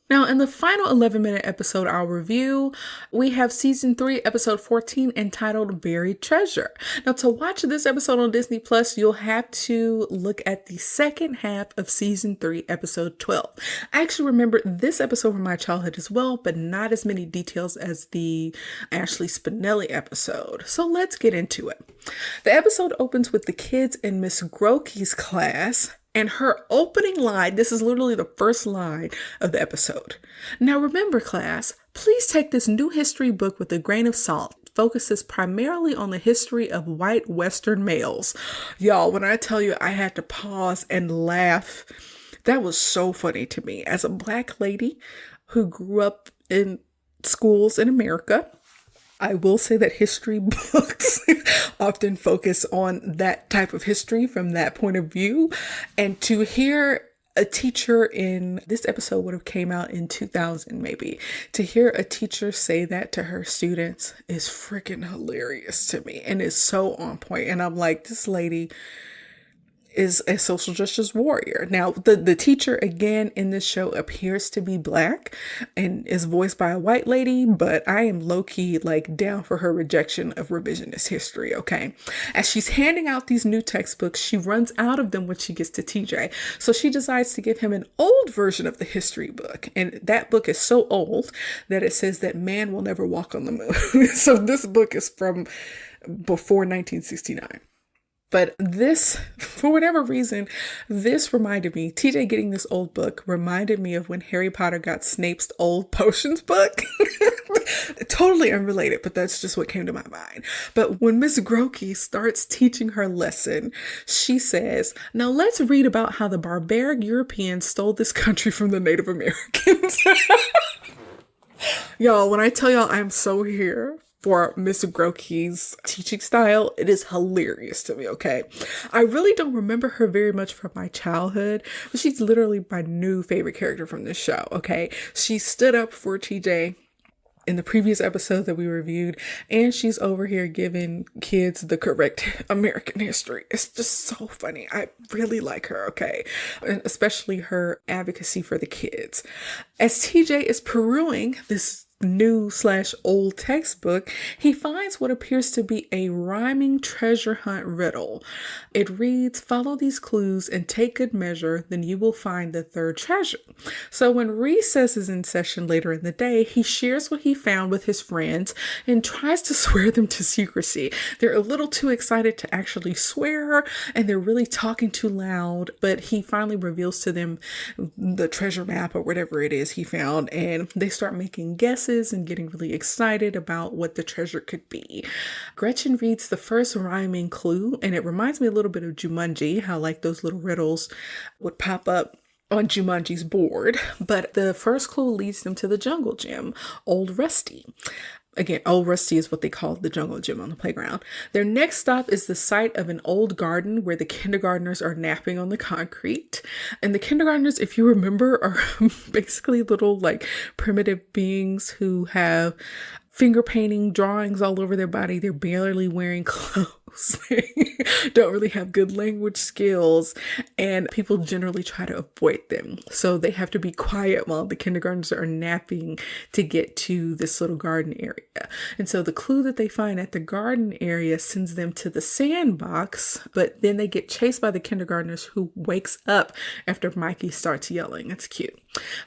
Now, in the final 11-minute episode I'll review, we have season 3, episode 14, entitled Buried Treasure. Now, to watch this episode on Disney Plus, you'll have to look at the second half of season 3, episode 12. I actually remember this episode from my childhood as well, but not as many details as the Ashley Spinelli episode. So let's get into it. The episode opens with the kids in Miss Grokey's class. And her opening line, this is literally the first line of the episode. Now remember, class, please take this new history book with a grain of salt. Focuses primarily on the history of white Western males. Y'all, when I tell you I had to pause and laugh, that was so funny to me. As a Black lady who grew up in schools in America, I will say that history books often focus on that type of history from that point of view. And to hear a teacher in this episode would have came out in 2000 maybe. To hear a teacher say that to her students is freaking hilarious to me and is so on point. And I'm like, this lady is a social justice warrior. Now, the teacher, again, in this show appears to be Black and is voiced by a white lady, but I am low-key like down for her rejection of revisionist history, okay? As she's handing out these new textbooks, she runs out of them when she gets to TJ. So she decides to give him an old version of the history book. And that book is so old that it says that man will never walk on the moon. So this book is from before 1969. But this, for whatever reason, this reminded me, TJ getting this old book reminded me of when Harry Potter got Snape's old potions book. Totally unrelated, but that's just what came to my mind. But when Miss Grokey starts teaching her lesson, she says, now let's read about how the barbaric Europeans stole this country from the Native Americans. Y'all, when I tell y'all I'm so here for Miss Grokey's teaching style, it is hilarious to me, okay? I really don't remember her very much from my childhood, but she's literally my new favorite character from this show, okay? She stood up for TJ in the previous episode that we reviewed, and she's over here giving kids the correct American history. It's just so funny. I really like her, okay? And especially her advocacy for the kids. As TJ is perusing this new/old textbook, he finds what appears to be a rhyming treasure hunt riddle. It reads, follow these clues and take good measure, then you will find the third treasure. So when Recess is in session later in the day, he shares what he found with his friends and tries to swear them to secrecy. They're a little too excited to actually swear, and they're really talking too loud, but he finally reveals to them the treasure map or whatever it is he found, and they start making guesses and getting really excited about what the treasure could be. Gretchen reads the first rhyming clue, and it reminds me a little bit of Jumanji, how like those little riddles would pop up on Jumanji's board. But the first clue leads them to the jungle gym, Old Rusty. Again, Old Rusty is what they call the jungle gym on the playground. Their next stop is the site of an old garden where the kindergartners are napping on the concrete. And the kindergartners, if you remember, are basically little like primitive beings who have finger painting drawings all over their body. They're barely wearing clothes. They don't really have good language skills, and people generally try to avoid them. So they have to be quiet while the kindergartners are napping to get to this little garden area. And so the clue that they find at the garden area sends them to the sandbox, but then they get chased by the kindergartners, who wakes up after Mikey starts yelling. That's cute.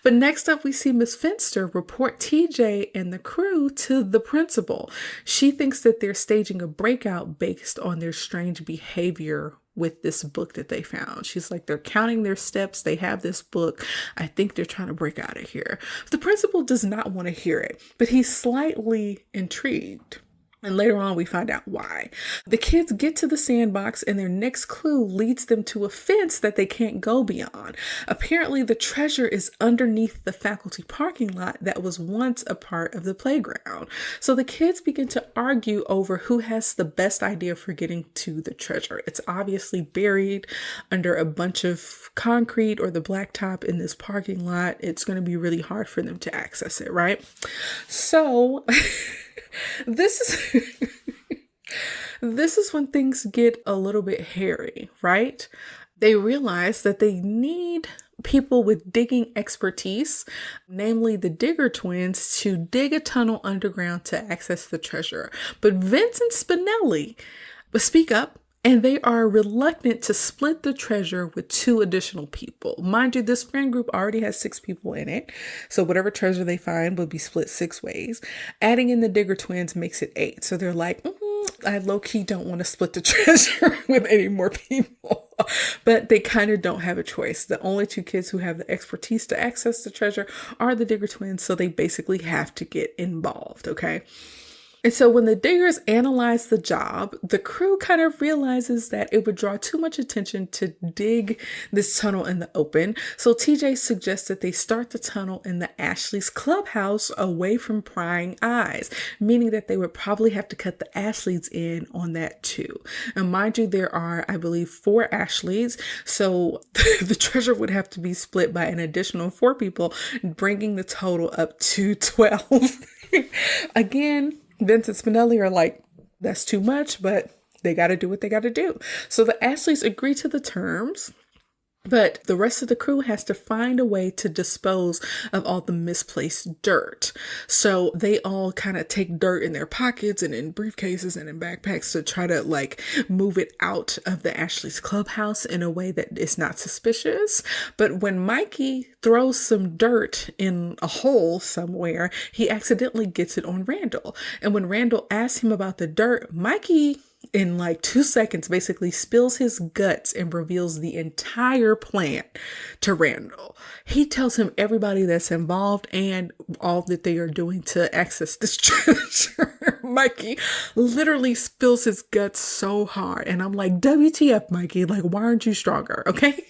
But next up, we see Miss Finster report TJ and the crew to the principal. She thinks that they're staging a breakout based on their strange behavior with this book that they found. She's like, they're counting their steps. They have this book. I think they're trying to break out of here. The principal does not want to hear it, but he's slightly intrigued. And later on, we find out why. The kids get to the sandbox, and their next clue leads them to a fence that they can't go beyond. Apparently, the treasure is underneath the faculty parking lot that was once a part of the playground. So the kids begin to argue over who has the best idea for getting to the treasure. It's obviously buried under a bunch of concrete or the blacktop in this parking lot. It's going to be really hard for them to access it, right? So... This is this is when things get a little bit hairy, right? They realize that they need people with digging expertise, namely the Digger twins, to dig a tunnel underground to access the treasure. But Vince and Spinelli speak up, and they are reluctant to split the treasure with 2 additional people. Mind you, this friend group already has 6 people in it. So whatever treasure they find will be split 6 ways. Adding in the Digger twins makes it 8. So they're like, I low-key don't want to split the treasure with any more people. But they kind of don't have a choice. The only 2 kids who have the expertise to access the treasure are the Digger twins. So they basically have to get involved, okay? And so when the diggers analyze the job, the crew kind of realizes that it would draw too much attention to dig this tunnel in the open. So TJ suggests that they start the tunnel in the Ashley's clubhouse away from prying eyes, meaning that they would probably have to cut the Ashleys in on that too. And mind you, there are, I believe, 4 Ashleys. So the treasure would have to be split by an additional 4 people, bringing the total up to 12. Again, Vince and Spinelli are like, that's too much, but they got to do what they got to do. So the Ashleys agree to the terms, but the rest of the crew has to find a way to dispose of all the misplaced dirt. So they all kind of take dirt in their pockets and in briefcases and in backpacks to try to like move it out of the Ashley's clubhouse in a way that is not suspicious. But when Mikey throws some dirt in a hole somewhere, he accidentally gets it on Randall. And when Randall asks him about the dirt, Mikey in like 2 seconds basically spills his guts and reveals the entire plan to Randall. He tells him everybody that's involved and all that they are doing to access this treasure. Mikey literally spills his guts so hard. And I'm like, WTF, Mikey? Like, why aren't you stronger? Okay.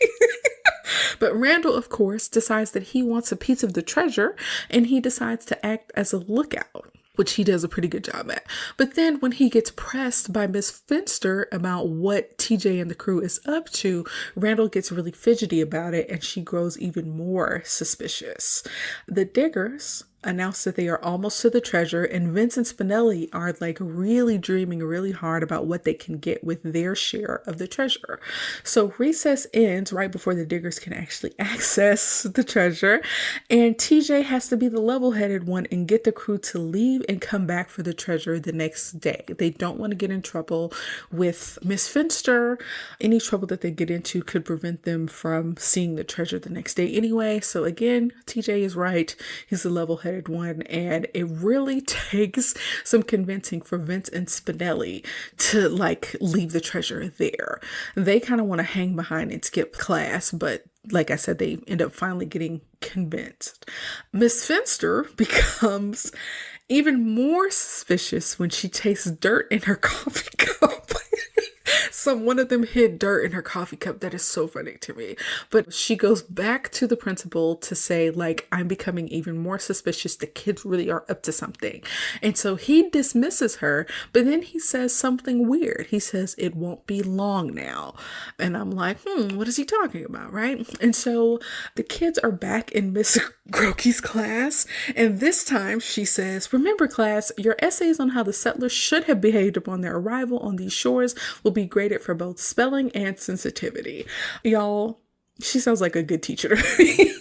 But Randall, of course, decides that he wants a piece of the treasure, and he decides to act as a lookout, which he does a pretty good job at. But then when he gets pressed by Miss Finster about what TJ and the crew is up to, Randall gets really fidgety about it, and she grows even more suspicious. The Diggers announce that they are almost to the treasure, and Vince and Spinelli are like really dreaming really hard about what they can get with their share of the treasure. So recess ends right before the Diggers can actually access the treasure, and TJ has to be the level-headed one and get the crew to leave and come back for the treasure the next day. They don't want to get in trouble with Miss Finster. Any trouble that they get into could prevent them from seeing the treasure the next day anyway. So again, TJ is right. He's the level-headed one, and it really takes some convincing for Vince and Spinelli to like leave the treasure there. They kind of want to hang behind and skip class, but like I said, they end up finally getting convinced. Miss Finster becomes even more suspicious when she tastes dirt in her coffee cup. One of them hid dirt in her coffee cup. That is so funny to me. But she goes back to the principal to say, like, I'm becoming even more suspicious. The kids really are up to something. And so he dismisses her, but then he says something weird. He says, it won't be long now. And I'm like, what is he talking about, right? And so the kids are back in Miss Grokey's class. And this time she says, remember class, your essays on how the settlers should have behaved upon their arrival on these shores will be graded for both spelling and sensitivity. Y'all, she sounds like a good teacher to me.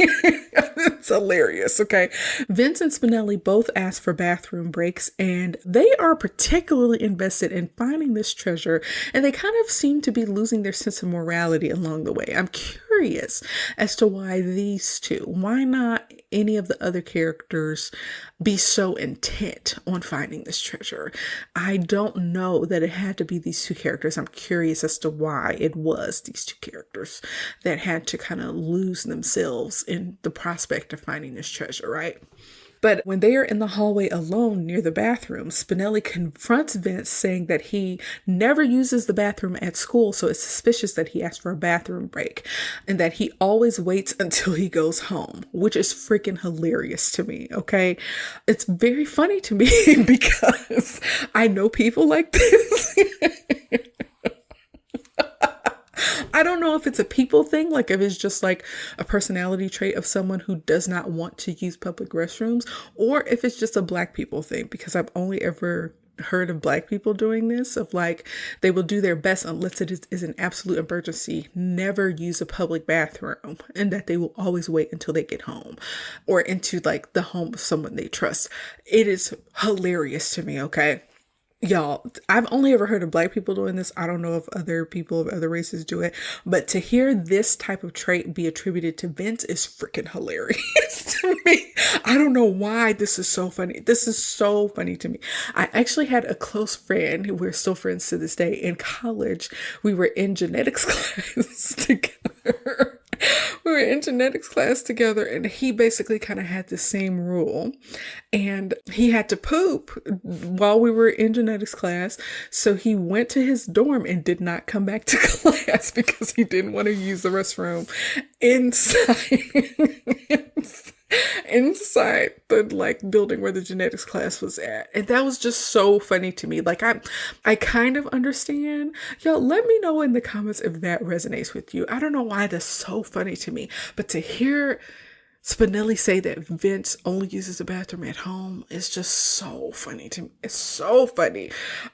It's hilarious, okay? Vince and Spinelli both ask for bathroom breaks, and they are particularly invested in finding this treasure, and they kind of seem to be losing their sense of morality along the way. I'm curious as to why these two, why not any of the other characters be so intent on finding this treasure? I don't know that it had to be these two characters. I'm curious as to why it was these two characters that had to kind of lose themselves in the prospect of finding this treasure, right? But when they are in the hallway alone near the bathroom, Spinelli confronts Vince saying that he never uses the bathroom at school, so it's suspicious that he asked for a bathroom break, and that he always waits until he goes home, which is freaking hilarious to me, okay? It's very funny to me because I know people like this. I don't know if it's a people thing, like if it's just like a personality trait of someone who does not want to use public restrooms, or if it's just a Black people thing, because I've only ever heard of Black people doing this, of like they will do their best unless it is an absolute emergency, never use a public bathroom, and that they will always wait until they get home or into like the home of someone they trust. It is hilarious to me, okay? Y'all, I've only ever heard of Black people doing this. I don't know if other people of other races do it, but to hear this type of trait be attributed to Vince is freaking hilarious to me. I don't know why this is so funny. This is so funny to me. I actually had a close friend, we're still friends to this day, in college. We were in genetics class together. We were in genetics class together, and he basically kind of had the same rule, and he had to poop while we were in genetics class. So he went to his dorm and did not come back to class because he didn't want to use the restroom inside the like building where the genetics class was at. And that was just so funny to me. Like I kind of understand. Y'all, let me know in the comments if that resonates with you. I don't know why that's so funny to me, but to hear Spinelli say that Vince only uses the bathroom at home is just so funny to me. It's so funny.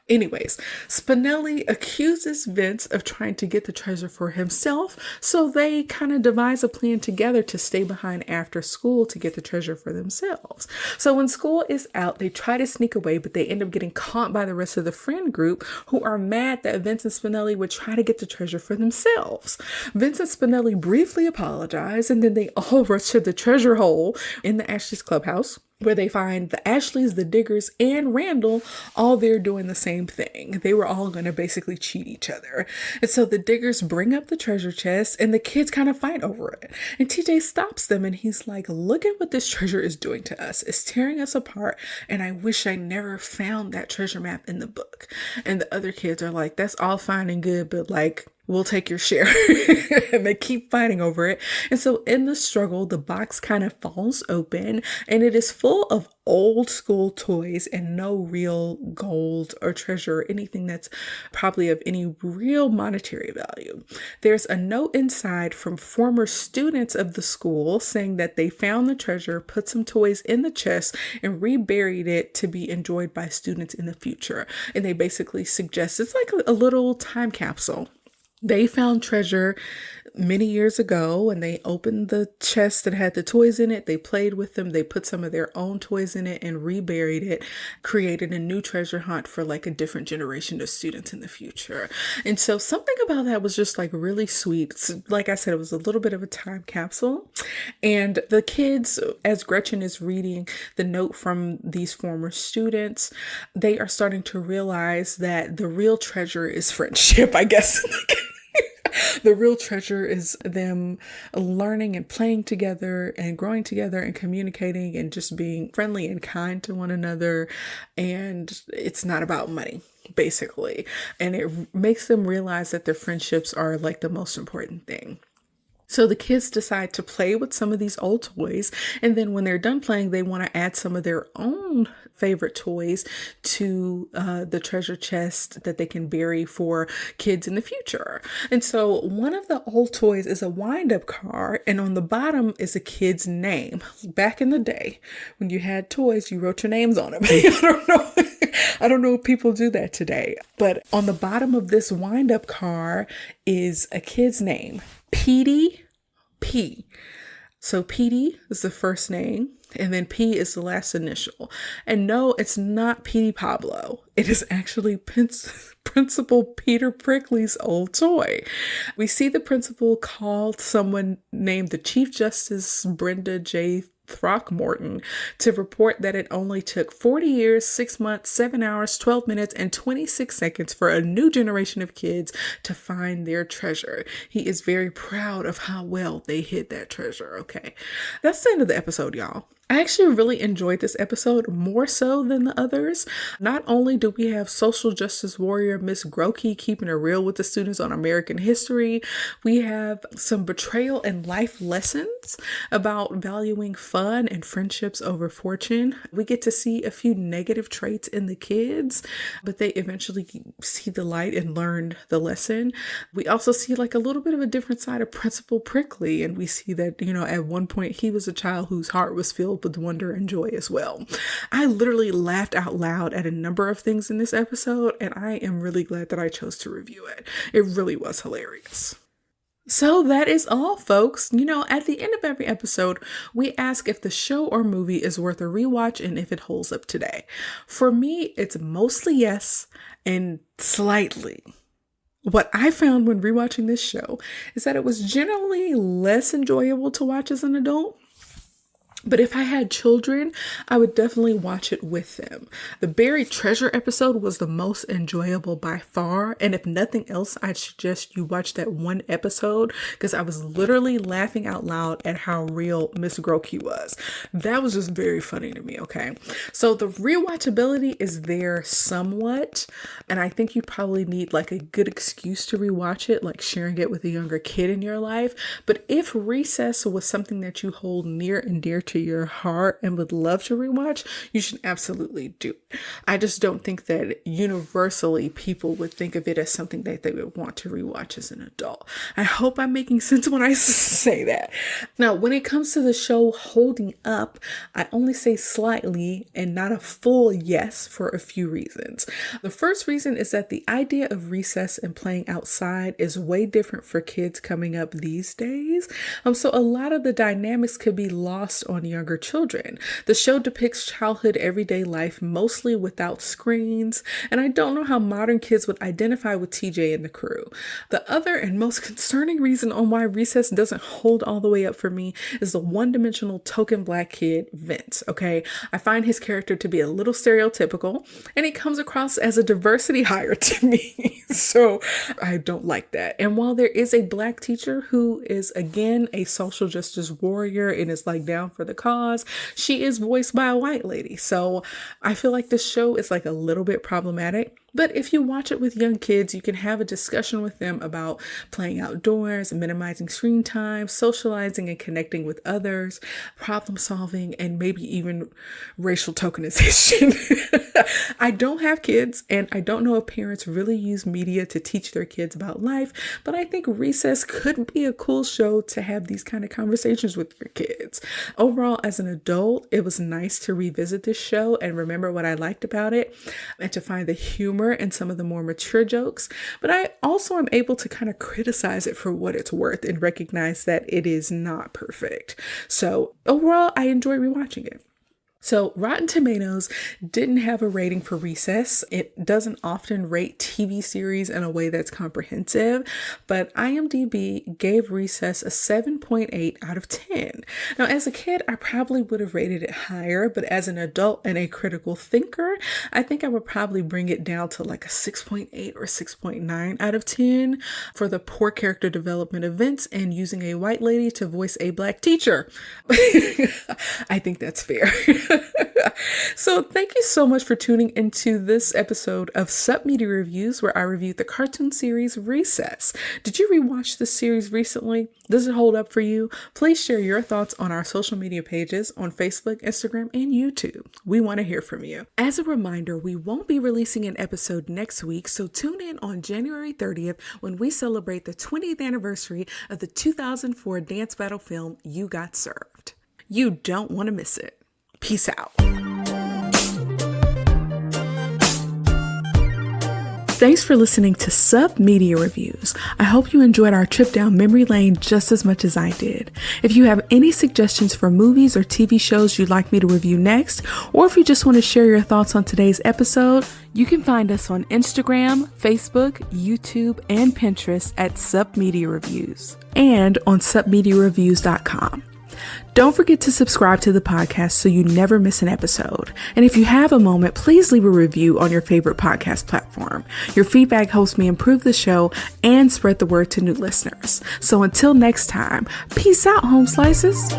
Anyways, Spinelli accuses Vince of trying to get the treasure for himself, so they kind of devise a plan together to stay behind after school to get the treasure for themselves. So when school is out, they try to sneak away, but they end up getting caught by the rest of the friend group, who are mad that Vince and Spinelli would try to get the treasure for themselves. Vince and Spinelli briefly apologize, and then they all rush to the treasure hole in the Ashleys clubhouse, where they find the Ashleys, the Diggers, and Randall all there doing the same thing. They were all going to basically cheat each other. And so the Diggers bring up the treasure chest, and the kids kind of fight over it. And TJ stops them, and he's like, look at what this treasure is doing to us. It's tearing us apart, and I wish I never found that treasure map in the book. And the other kids are like, that's all fine and good, but like, we'll take your share. And they keep fighting over it. And so in the struggle, the box kind of falls open, and it is full of old school toys and no real gold or treasure or anything that's probably of any real monetary value. There's a note inside from former students of the school saying that they found the treasure, put some toys in the chest, and reburied it to be enjoyed by students in the future. And they basically suggest it's like a little time capsule. They found treasure many years ago, and they opened the chest that had the toys in it. They played with them. They put some of their own toys in it and reburied it, created a new treasure hunt for like a different generation of students in the future. And so something about that was just like really sweet. So, like I said, it was a little bit of a time capsule. And the kids, as Gretchen is reading the note from these former students, they are starting to realize that the real treasure is friendship, I guess. The real treasure is them learning and playing together and growing together and communicating and just being friendly and kind to one another. And it's not about money, basically. And it makes them realize that their friendships are like the most important thing. So the kids decide to play with some of these old toys, and then when they're done playing, they want to add some of their own favorite toys to the treasure chest that they can bury for kids in the future. And so one of the old toys is a wind-up car, and on the bottom is a kid's name. Back in the day, when you had toys, you wrote your names on them. I don't know if people do that today, but on the bottom of this wind-up car is a kid's name. Petey P. So Petey is the first name, and then P is the last initial. And no, it's not Petey Pablo. It is actually Principal Peter Prickly's old toy. We see the principal called someone named the Chief Justice Brenda J. Throckmorton to report that it only took 40 years, 6 months, 7 hours, 12 minutes, and 26 seconds for a new generation of kids to find their treasure. He is very proud of how well they hid that treasure. Okay, that's the end of the episode, y'all. I actually really enjoyed this episode more so than the others. Not only do we have social justice warrior Miss Grokey keeping it real with the students on American history, we have some betrayal and life lessons about valuing fun and friendships over fortune. We get to see a few negative traits in the kids, but they eventually see the light and learn the lesson. We also see like a little bit of a different side of Principal Prickly, and we see that, at one point he was a child whose heart was filled with wonder and joy as well. I literally laughed out loud at a number of things in this episode, and I am really glad that I chose to review it. It really was hilarious. So that is all, folks. At the end of every episode, we ask if the show or movie is worth a rewatch and if it holds up today. For me, it's mostly yes and slightly. What I found when rewatching this show is that it was generally less enjoyable to watch as an adult. But if I had children, I would definitely watch it with them. The buried treasure episode was the most enjoyable by far. And if nothing else, I'd suggest you watch that one episode because I was literally laughing out loud at how real Miss Grokey was. That was just very funny to me, okay? So the rewatchability is there somewhat. And I think you probably need like a good excuse to rewatch it, like sharing it with a younger kid in your life. But if Recess was something that you hold near and dear to your heart and would love to rewatch, you should absolutely do it. I just don't think that universally people would think of it as something that they would want to rewatch as an adult. I hope I'm making sense when I say that. Now, when it comes to the show holding up, I only say slightly and not a full yes for a few reasons. The first reason is that the idea of recess and playing outside is way different for kids coming up these days. So a lot of the dynamics could be lost on younger children. The show depicts childhood everyday life mostly without screens, and I don't know how modern kids would identify with TJ and the crew. The other and most concerning reason on why Recess doesn't hold all the way up for me is the one-dimensional token black kid, Vince, okay? I find his character to be a little stereotypical, and he comes across as a diversity hire to me, so I don't like that. And while there is a black teacher who is, again, a social justice warrior and is like down for the cause, she is voiced by a white lady. So I feel like this show is like a little bit problematic. But if you watch it with young kids, you can have a discussion with them about playing outdoors, minimizing screen time, socializing and connecting with others, problem solving, and maybe even racial tokenization. I don't have kids, and I don't know if parents really use media to teach their kids about life, but I think Recess could be a cool show to have these kind of conversations with your kids. Overall, as an adult, it was nice to revisit this show and remember what I liked about it and to find the humor and some of the more mature jokes, but I also am able to kind of criticize it for what it's worth and recognize that it is not perfect. So overall, I enjoy rewatching it. So Rotten Tomatoes didn't have a rating for Recess. It doesn't often rate TV series in a way that's comprehensive, but IMDb gave Recess a 7.8 out of 10. Now, as a kid, I probably would have rated it higher, but as an adult and a critical thinker, I think I would probably bring it down to like a 6.8 or 6.9 out of 10 for the poor character development events and using a white lady to voice a black teacher. I think that's fair. So thank you so much for tuning into this episode of Sup Media Reviews, where I reviewed the cartoon series Recess. Did you rewatch this series recently? Does it hold up for you? Please share your thoughts on our social media pages on Facebook, Instagram, and YouTube. We want to hear from you. As a reminder, we won't be releasing an episode next week, so tune in on January 30th when we celebrate the 20th anniversary of the 2004 dance battle film You Got Served. You don't want to miss it. Peace out. Thanks for listening to Sup Media Reviews. I hope you enjoyed our trip down memory lane just as much as I did. If you have any suggestions for movies or TV shows you'd like me to review next, or if you just want to share your thoughts on today's episode, you can find us on Instagram, Facebook, YouTube, and Pinterest at Sup Media Reviews, and on supmediareviews.com. Don't forget to subscribe to the podcast so you never miss an episode. And if you have a moment, please leave a review on your favorite podcast platform. Your feedback helps me improve the show and spread the word to new listeners. So until next time, peace out, home slices.